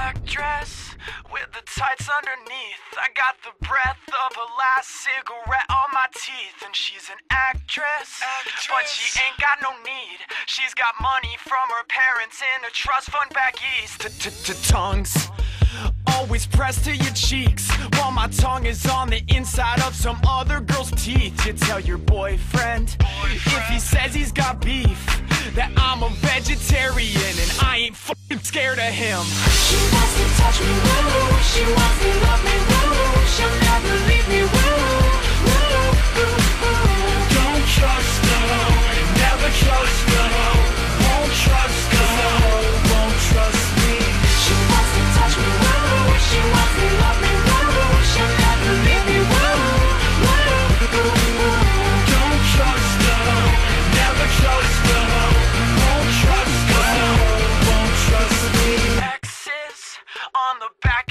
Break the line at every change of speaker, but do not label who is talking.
black dress with the tights underneath. I got the breath of her last cigarette on my teeth. And she's an actress, but she ain't got no need. She's got money from her parents in a trust fund back east. Tongues always pressed to your cheeks, while my tongue is on the inside of some other girl's teeth. You tell your boyfriend, if he says he's got beef, that I'm a vegetarian and I ain't fucking scared of him.
She wants to touch me, woo. She wants to love me, woo. She'll never leave me, woo.
Don't trust her, never trust her. Won't trust her, won't trust me.
She wants to touch me, woo. She wants to love me, woo. She'll never leave me, woo.
Don't trust her, never trust her. Won't trust her, won't trust me. X's on the back